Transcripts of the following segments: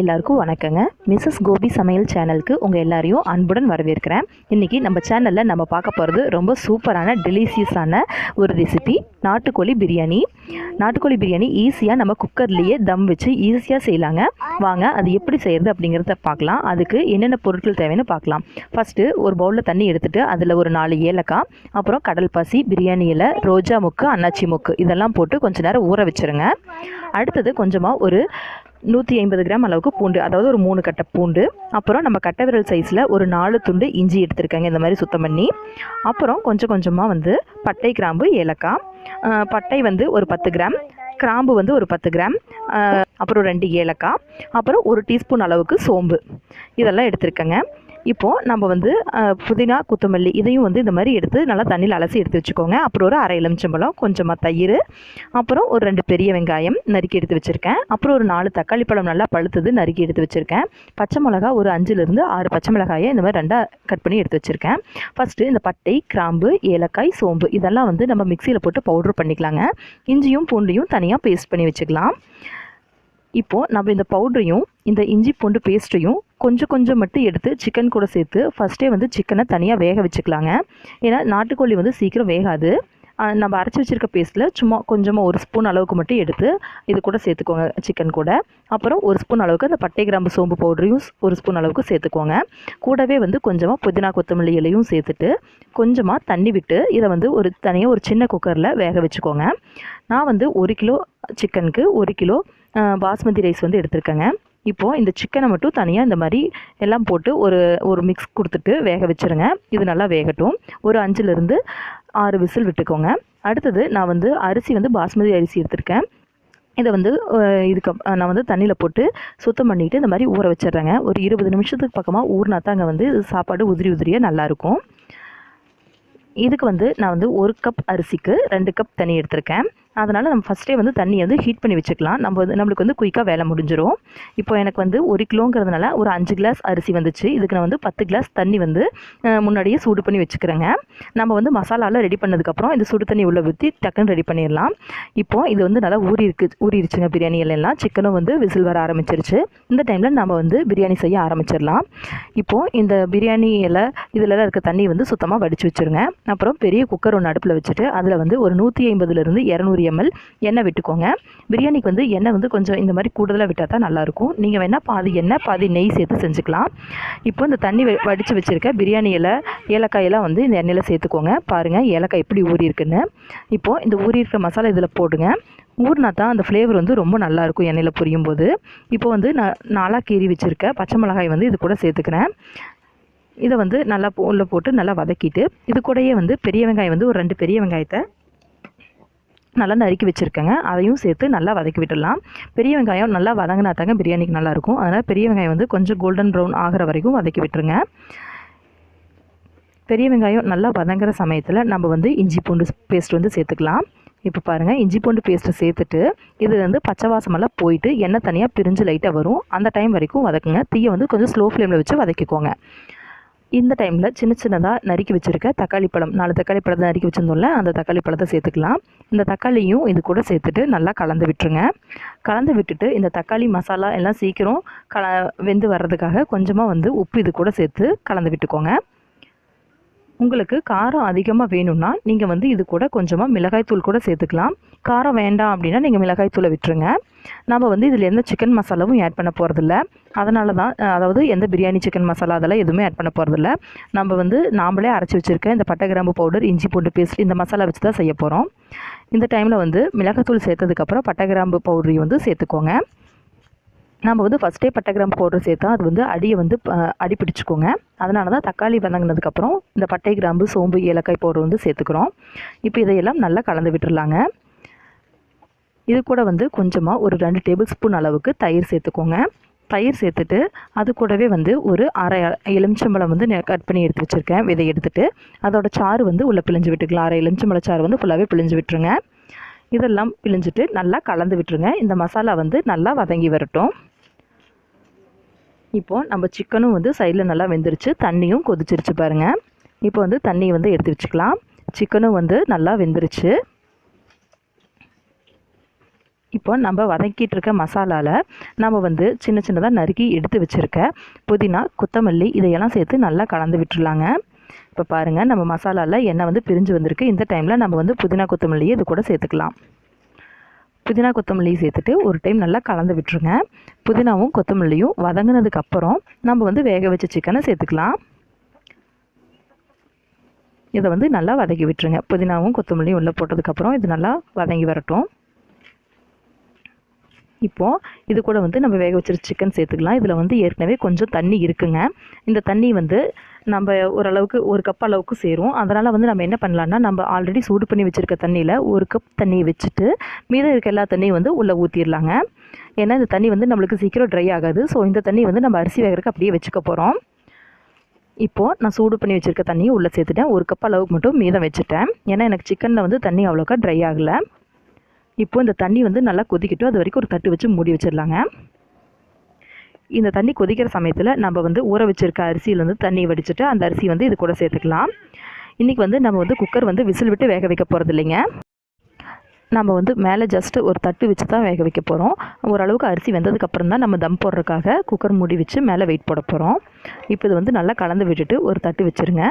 எல்லாருக்கும் வணக்கங்க. மிஸ்ஸஸ் கோபி சமையல் சேனலுக்கு உங்கள் எல்லாரையும் அன்புடன் வரவேற்கிறேன். இன்றைக்கி நம்ம சேனலில் நம்ம பார்க்க போகிறது ரொம்ப சூப்பரான டெலிஷியஸான ஒரு ரெசிபி, நாட்டுக்கோழி பிரியாணி. நாட்டுக்கோழி பிரியாணி ஈஸியாக நம்ம குக்கர்லேயே தம் வச்சு ஈஸியாக செய்யலாங்க. வாங்க அது எப்படி செய்கிறது அப்படிங்கிறத பார்க்கலாம். அதுக்கு என்னென்ன பொருட்கள் தேவைன்னு பார்க்கலாம். ஃபஸ்ட்டு ஒரு பவுலில் தண்ணி எடுத்துகிட்டு அதில் ஒரு 4 ஏலக்காய், அப்புறம் கடல் பாசி, பிரியாணி இலை, ரோஜா மொக்கு, அன்னாச்சி மொக்கு இதெல்லாம் போட்டு கொஞ்சம் நேரம் ஊற வச்சுருங்க. அடுத்தது கொஞ்சமாக ஒரு 150 கிராம் அளவுக்கு பூண்டு, அதாவது ஒரு 3 கட்டை பூண்டு, அப்புறம் நம்ம கட்டை விரல் சைஸில் ஒரு 4 துண்டு இஞ்சி எடுத்துருக்காங்க இந்த மாதிரி சுத்தம் பண்ணி. அப்புறம் கொஞ்சமாக பட்டை, கிராம்பு, ஏலக்காய். பட்டை ஒரு 10 கிராம், கிராம்பு ஒரு 10 கிராம், அப்புறம் 2 ஏலக்காய், அப்புறம் 1 டீஸ்பூன் அளவுக்கு சோம்பு இதெல்லாம் எடுத்துருக்கேங்க. இப்போது நம்ம புதினா, கொத்தமல்லி இதையும் இந்த மாதிரி எடுத்து நல்லா தண்ணியில் அலசி எடுத்து வச்சுக்கோங்க. அப்புறம் ஒரு அரை எலுமிச்சம்பழம், கொஞ்சமாக தயிர், அப்புறம் ஒரு 2 பெரிய வெங்காயம் நறுக்கி எடுத்து வச்சுருக்கேன். அப்புறம் ஒரு 4 தக்காளி பழம் நல்லா பழுத்தது நறுக்கி எடுத்து வச்சுருக்கேன். பச்சை மிளகா ஒரு 5லேருந்து 6 பச்சை மிளகாயை இந்த மாதிரி 2 கட் பண்ணி எடுத்து வச்சுருக்கேன். ஃபஸ்ட்டு இந்த பட்டை, கிராம்பு, ஏலக்காய், சோம்பு இதெல்லாம் நம்ம மிக்சியில் போட்டு பவுட்ரு பண்ணிக்கலாங்க. இஞ்சியும் பூண்டையும் தனியாக பேஸ்ட் பண்ணி வச்சுக்கலாம். இப்போது நம்ம இந்த பவுடரையும் இந்த இஞ்சி பூண்டு பேஸ்ட்டையும் கொஞ்சம் மட்டும் எடுத்து சிக்கன் கூட சேர்த்து ஃபஸ்ட்டே சிக்கனை தனியாக வேக வச்சுக்கலாங்க. ஏன்னா நாட்டுக்கோழி சீக்கிரம் வேகாது. நம்ம அரைச்சி வச்சுருக்க பேஸ்ட்டில் சும்மா கொஞ்சமாக 1 ஸ்பூன் அளவுக்கு மட்டும் எடுத்து இது கூட சேர்த்துக்கோங்க சிக்கன் கூட. அப்புறம் 1 ஸ்பூன் அளவுக்கு அந்த பட்டை, கிராம்பு, சோம்பு பவுடரையும் 1 ஸ்பூன் அளவுக்கு சேர்த்துக்கோங்க. கூடவே கொஞ்சமாக புதினா, கொத்தமல்லி இலையும் சேர்த்துட்டு கொஞ்சமாக தண்ணி விட்டு இதை தனியாக ஒரு சின்ன குக்கரில் வேக வச்சுக்கோங்க. நான் 1 கிலோ சிக்கனுக்கு 1 கிலோ பாஸ்மதி ரைஸ் எடுத்துருக்கேங்க. இப்போது இந்த சிக்கனை மட்டும் தனியாக இந்த மாதிரி எல்லாம் போட்டு ஒரு மிக்ஸ் கொடுத்துட்டு வேக வச்சுருங்க. இது நல்லா வேகட்டும். ஒரு 5லேருந்து 6 விசில் விட்டுக்கோங்க. அடுத்தது நான் அரிசி பாஸ்மதி அரிசி எடுத்திருக்கேன். இதை இதுக்கு நான் தண்ணியில் போட்டு சுத்தம் பண்ணிவிட்டு இந்த மாதிரி ஊற வச்சிடுறேங்க. ஒரு 20 நிமிஷத்துக்கு பக்கமாக ஊறினா தான் அங்கே சாப்பாடு உதிரியாக நல்லாயிருக்கும். இதுக்கு நான் 1 கப் அரிசிக்கு 2 கப் தண்ணி எடுத்திருக்கேன். அதனால் நம்ம ஃபஸ்ட்டே தண்ணியை ஹீட் பண்ணி வச்சுக்கலாம். நம்மளுக்கு குயிக்காக வேலை முடிஞ்சிடும். இப்போ எனக்கு 1 கிலோங்கிறதுனால ஒரு 5 கிளாஸ் அரிசி வந்துச்சு. இதுக்கு நான் 10 கிளாஸ் தண்ணி முன்னாடியே சூடு பண்ணி வச்சுக்கிறேங்க. நம்ம மசாலாலாம் ரெடி பண்ணதுக்கப்புறம் இந்த சுடு தண்ணி உள்ளே ஊற்றி டக்குன்னு ரெடி பண்ணிடலாம். இப்போது இது நல்லா ஊறிடுச்சுங்க பிரியாணி எல்லாம். சிக்கனும் விசில் வர ஆரம்பிச்சிருச்சு. இந்த டைமில் நம்ம பிரியாணி செய்ய ஆரம்பிச்சிடலாம். இப்போது இந்த பிரியாணி இலை இதிலலாம் இருக்க தண்ணி சுத்தமாக வடித்து வச்சுருங்க. அப்புறம் பெரிய குக்கர் ஒன்று அடுப்பில் வச்சுட்டு அதில் ஒரு 150லேருந்து 200 ml எண்ணெய் விட்டுக்கோங்க. பிரியாணிக்கு எண்ணெய் கொஞ்சம் இந்த மாதிரி கூடுதலாக விட்டால் தான் நல்லாயிருக்கும். நீங்கள் வேணால் பாதி எண்ணெய் பாதி நெய் சேர்த்து செஞ்சுக்கலாம். இப்போ இந்த தண்ணி வடித்து வச்சுருக்க பிரியாணி இலை, ஏலக்காயெல்லாம் இந்த எண்ணெயில் சேர்த்துக்கோங்க. பாருங்கள் ஏலக்காய் எப்படி ஊறி இருக்குன்னு. இப்போது இந்த ஊறி இருக்கிற மசாலா இதில் போடுங்க. ஊறினா தான் அந்த ஃப்ளேவர் ரொம்ப நல்லாயிருக்கும் எண்ணெயில் பொரியும் போது. இப்போ நான் 4 கீறி வச்சுருக்க பச்சை மிளகாய் இது கூட சேர்த்துக்கிறேன். இதை நல்லா உள்ளே போட்டு நல்லா வதக்கிட்டு இது கூடயே பெரிய வெங்காயம் ஒரு 2 பெரிய வெங்காயத்தை நல்லா நறுக்கி வச்சுருக்கேங்க. அதையும் சேர்த்து நல்லா வதக்கி விட்டுடலாம். பெரிய வெங்காயம் நல்லா வதங்கினா தாங்க பிரியாணிக்கு நல்லாயிருக்கும். அதனால் பெரிய வெங்காயம் கொஞ்சம் கோல்டன் ப்ரௌன் ஆகிற வரைக்கும் வதக்கி விட்டுருங்க. பெரிய வெங்காயம் நல்லா வதங்குற சமயத்தில் நம்ம இஞ்சி பூண்டு பேஸ்ட் சேர்த்துக்கலாம். இப்போ பாருங்கள் இஞ்சி பூண்டு பேஸ்ட்டை சேர்த்துட்டு இது பச்சை வாசமெல்லாம் போயிட்டு எண்ணெய் தனியாக பிரிஞ்சு லைட்டாக வரும். அந்த டைம் வரைக்கும் வதக்குங்க. தீயை கொஞ்சம் ஸ்லோ ஃப்ளேமில் வச்சு வதக்கிக்கோங்க. இந்த டைமில் சின்னதாக நறுக்கி வச்சுருக்க தக்காளி பழம் 4 தக்காளி பழத்தை நறுக்கி வச்சுருந்தோம்ல அந்த தக்காளி பழத்தை சேர்த்துக்கலாம். இந்த தக்காளியும் இது கூட சேர்த்துட்டு நல்லா கலந்து விட்டுருங்க. கலந்து விட்டுட்டு இந்த தக்காளி மசாலா எல்லாம் சீக்கிரம் வெந்து வர்றதுக்காக கொஞ்சமாக உப்பு இது கூட சேர்த்து கலந்து விட்டுக்கோங்க. உங்களுக்கு காரம் அதிகமாக வேணும்னா நீங்கள் இது கூட கொஞ்சமாக மிளகாய்த்தூள் கூட சேர்த்துக்கலாம். காரம் வேண்டாம் அப்படின்னா நீங்கள் மிளகாய்த்தூளை விட்டுருங்க. நம்ம இதில் எந்த சிக்கன் மசாலாவும் ஆட் பண்ண போகிறதில்ல. அதனால தான் அதாவது எந்த பிரியாணி சிக்கன் மசாலா அதெல்லாம் எதுவுமே ஆட் பண்ண போகிறதில்ல. நம்ம நாமளே அரைச்சி வச்சுருக்க இந்த பட்டை, கிராம்பு பவுடர், இஞ்சி பூண்டு பேஸ்ட் இந்த மசாலா வச்சு தான் செய்ய போகிறோம். இந்த டைமில் மிளகாய்த்தூள் சேர்த்ததுக்கப்புறம் பட்டை, கிராம்பு பவுடரையும் சேர்த்துக்கோங்க. நம்ம ஃபஸ்ட்டே பட்டை, கிராம்பு பவுடர் சேர்த்தா அது அடியை அடி பிடிச்சிக்கோங்க. அதனால தான் தக்காளி வதங்கினதுக்கப்புறம் இந்த பட்டை, கிராம்பு, சோம்பு, ஏலக்காய் பவுடர் சேர்த்துக்கிறோம். இப்போ இதையெல்லாம் நல்லா கலந்து விட்டுடலாங்க. இது கூட கொஞ்சமாக ஒரு 2 டேபிள் ஸ்பூன் அளவுக்கு தயிர் சேர்த்துக்கோங்க. தயிர் சேர்த்துட்டு அது கூடவே ஒரு அரை எலுமிச்சம்பழம் கட் பண்ணி எடுத்து வச்சுருக்கேன். விதை எடுத்துகிட்டு அதோட சாறு உள்ளே பிழிஞ்சு விட்டுக்கலாம். அரை எலுமிச்சம்பழ சாறு ஃபுல்லாகவே பிழிஞ்சு விட்டுருங்க. இதெல்லாம் பிழிஞ்சிட்டு நல்லா கலந்து விட்டுருங்க. இந்த மசாலா நல்லா வதங்கி வரட்டும். இப்போது நம்ம சிக்கனும் சைடில் நல்லா வெந்துருச்சு. தண்ணியும் கொதிச்சிருச்சு பாருங்கள். இப்போ தண்ணி எடுத்து வச்சுக்கலாம். சிக்கனும் நல்லா வெந்துருச்சு. இப்போ நம்ம வதக்கிட்டு இருக்க மசாலாவில் நம்ம வந்து சின்ன சின்னதாக நறுக்கி எடுத்து வச்சுருக்க புதினா, கொத்தமல்லி இதையெல்லாம் சேர்த்து நல்லா கலந்து விட்டுருலாங்க. இப்போ பாருங்கள், நம்ம மசாலாவில் எண்ணெய் வந்து பிரிஞ்சு வந்திருக்கு. இந்த டைமில் நம்ம வந்து புதினா, கொத்தமல்லியை இது கூட சேர்த்துக்கலாம். புதினா, கொத்தமல்லி சேர்த்துட்டு ஒரு டைம் நல்லா கலந்து விட்டுருங்க. புதினாவும் கொத்தமல்லியும் வதங்கினதுக்கப்புறம் நம்ம வந்து வேக வச்ச சிக்கனை சேர்த்துக்கலாம். இதை வந்து நல்லா வதக்கி விட்டுருங்க. புதினாவும் கொத்தமல்லியும் உள்ளே போட்டதுக்கப்புறம் இது நல்லா வதங்கி வரட்டும். இப்போது இது கூட வந்து நம்ம வேக வச்சிருக்க சிக்கன் சேர்த்துக்கலாம். இதில் வந்து ஏற்கனவே கொஞ்சம் தண்ணி இருக்குங்க. இந்த தண்ணி வந்து நம்ம ஓரளவுக்கு 1 கப் அளவுக்கு சேரும். அதனால் வந்து நம்ம என்ன பண்ணலான்னா, நம்ம ஆல்ரெடி சூடு பண்ணி வச்சுருக்க தண்ணியில் 1 கப் தண்ணியை வச்சுட்டு மீதம் இருக்க எல்லா தண்ணியும் வந்து உள்ளே ஊற்றிடலாங்க. ஏன்னா இந்த தண்ணி வந்து நம்மளுக்கு சீக்கிரம் ட்ரை ஆகாது. ஸோ இந்த தண்ணி வந்து நம்ம அரிசி வேகிறதுக்கு அப்படியே வச்சுக்க போகிறோம். இப்போது நான் சூடு பண்ணி வச்சுருக்க தண்ணியை உள்ளே சேர்த்துட்டேன். 1 கப் அளவுக்கு மட்டும் மீதம் வச்சுட்டேன். ஏன்னா எனக்கு சிக்கனில் வந்து தண்ணி அவ்வளோக்கா ட்ரை ஆகலை. இப்போது இந்த தண்ணி வந்து நல்லா கொதிக்கட்டும். அது வரைக்கும் ஒரு தட்டு வச்சு மூடி வச்சிடலாங்க. இந்த தண்ணி கொதிக்கிற சமயத்தில் நம்ம வந்து ஊற வச்சுருக்க அரிசியில் வந்து தண்ணி வடிச்சிட்டு அந்த அரிசி வந்து இது கூட சேர்த்துக்கலாம். இன்றைக்கி வந்து நம்ம வந்து குக்கர் வந்து விசில் விட்டு வேக வைக்க போகிறது இல்லைங்க. நம்ம வந்து மேலே ஜஸ்ட்டு ஒரு தட்டு வச்சு தான் வேக வைக்க போகிறோம். ஓரளவுக்கு அரிசி வெந்ததுக்கப்புறம் தான் நம்ம தம் போடுறதுக்காக குக்கர் மூடி வச்சு மேலே வெயிட் போட போகிறோம். இப்போ இது வந்து நல்லா கலந்து விட்டுட்டு ஒரு தட்டு வச்சுருங்க.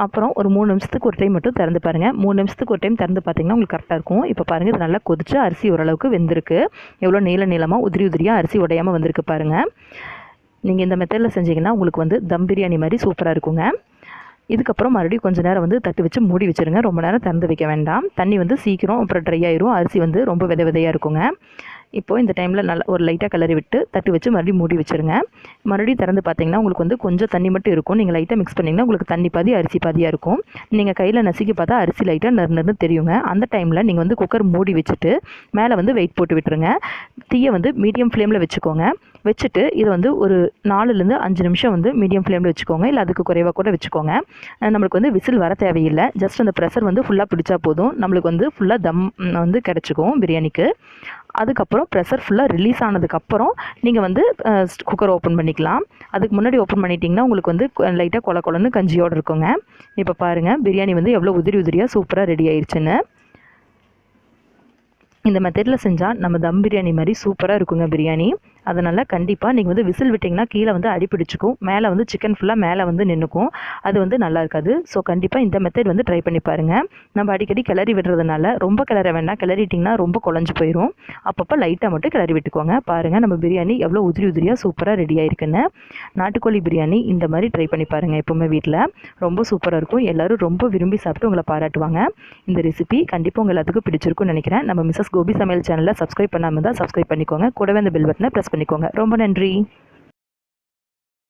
அப்புறம் ஒரு 3 நிமிஷத்துக்கு ஒரு டைம் மட்டும் திறந்து பாருங்கள். 3 நிமிஷத்துக்கு ஒரு டைம் திறந்து பார்த்தீங்கன்னா உங்களுக்கு கரெக்டாக இருக்கும். இப்போ பாருங்கள், இது நல்லா கொதிச்சு அரிசி ஓரளவுக்கு வெந்திருக்கு. எவ்வளோ நீளமாக உதிரி உதிரியாக அரிசி உடையாமல் வந்திருக்கு பாருங்கள். நீங்கள் இந்த மெத்தடில் செஞ்சிங்கன்னா உங்களுக்கு வந்து தம் பிரியாணி மாதிரி சூப்பராக இருக்குங்க. இதுக்கப்புறம் மறுபடியும் கொஞ்சம் நேரம் வந்து தட்டு வச்சு மூடி வச்சுருங்க. ரொம்ப நேரம் திறந்து வைக்க வேண்டாம். தண்ணி வந்து சீக்கிரம் அப்புறம் ட்ரை ஆயிரும். அரிசி வந்து ரொம்ப விதையாக இருக்குங்க. இப்போது இந்த டைமில் நல்லா ஒரு லைட்டாக கிளறி விட்டு தட்டு வச்சு மறுபடியும் மூடி வச்சுருங்க. மறுபடியும் திறந்து பார்த்தீங்கன்னா உங்களுக்கு வந்து கொஞ்சம் தண்ணி மட்டும் இருக்கும். நீங்கள் லைட்டாக மிக்ஸ் பண்ணிங்கன்னா உங்களுக்கு தண்ணி பாதி அரிசி பாதியாக இருக்கும். நீங்கள் கையில் நசுக்கி பார்த்தா அரிசி லைட்டாக நறுன்னு தெரியுங்க. அந்த டைமில் நீங்கள் வந்து குக்கர் மூடி வச்சுட்டு மேலே வந்து வெயிட் போட்டு விட்டுருங்க. தீயை வந்து மீடியம் ஃப்ளேமில் வச்சுக்கோங்க. வச்சுட்டு இதை வந்து ஒரு 4லேருந்து 5 நிமிஷம் வந்து மீடியம் ஃப்ளேமில் வச்சுக்கோங்க. இல்லை அதுக்கு குறைவாக கூட வச்சுக்கோங்க. நம்மளுக்கு வந்து விசில் வர தேவையில்லை. ஜஸ்ட் அந்த ப்ரெஷர் வந்து ஃபுல்லாக பிடிச்சா போதும். நம்மளுக்கு வந்து ஃபுல்லாக தம் வந்து கிடச்சிக்கும் பிரியாணிக்கு. அதுக்கப்புறம் ப்ரெஷர் ஃபுல்லாக ரிலீஸ் ஆனதுக்கப்புறம் நீங்கள் வந்து குக்கர் ஓப்பன் பண்ணிக்கலாம். அதுக்கு முன்னாடி ஓப்பன் பண்ணிட்டீங்கன்னா உங்களுக்கு வந்து லைட்டாக கொல கொலன்னு கஞ்சியோடு இருக்குங்க. இப்போ பாருங்கள், பிரியாணி வந்து எவ்வளோ உதிரி உதிரியாக சூப்பராக ரெடி ஆயிடுச்சுன்னு. இந்த மெத்தடில் செஞ்சால் நம்ம தம் பிரியாணி மாதிரி சூப்பராக இருக்குங்க பிரியாணி. அதனால் கண்டிப்பாக நீங்கள் வந்து விசில் விட்டிங்கன்னா கீழே வந்து அடி பிடிச்சிக்கும். மேலே வந்து சிக்கன் ஃபுல்லாக மேலே வந்து நின்றுக்கும். அது வந்து நல்லா இருக்காது. ஸோ கண்டிப்பாக இந்த மெத்தட் வந்து ட்ரை பண்ணி பாருங்கள். நம்ம அடிக்கடி கிளறி விடுறதுனால ரொம்ப கிளற வேண்டாம். கிளறிட்டிங்கன்னா ரொம்ப குழஞ்சி போயிடும். அப்பப்போ லைட்டாக மட்டும் கிளறி விட்டுக்கோங்க. பாருங்கள், நம்ம பிரியாணி எவ்வளோ உதிரி உதிரியாக சூப்பராக ரெடி ஆயிருக்குன்னு. நாட்டுக்கோழி பிரியாணி இந்த மாதிரி ட்ரை பண்ணி பாருங்கள். எப்போவுமே வீட்டில் ரொம்ப சூப்பராக இருக்கும். எல்லோரும் ரொம்ப விரும்பி சாப்பிட்டு உங்களை பாராட்டுவாங்க. இந்த ரெசிபி கண்டிப்பாக உங்கள் எல்லாத்துக்கும் பிடிச்சிருக்குன்னு நினைக்கிறேன். நம்ம மிஸ்ஸஸ் கோபி சமையல் சேனலில் சப்ஸ்கிரைப் பண்ணாமல் தான் சப்ஸ்கிரைப் பண்ணிக்கோங்க. கூடவே அந்த பெல் பட்டனை ப்ரெஸ் பண்ணிக்கோங்க. ரொம்ப நன்றி.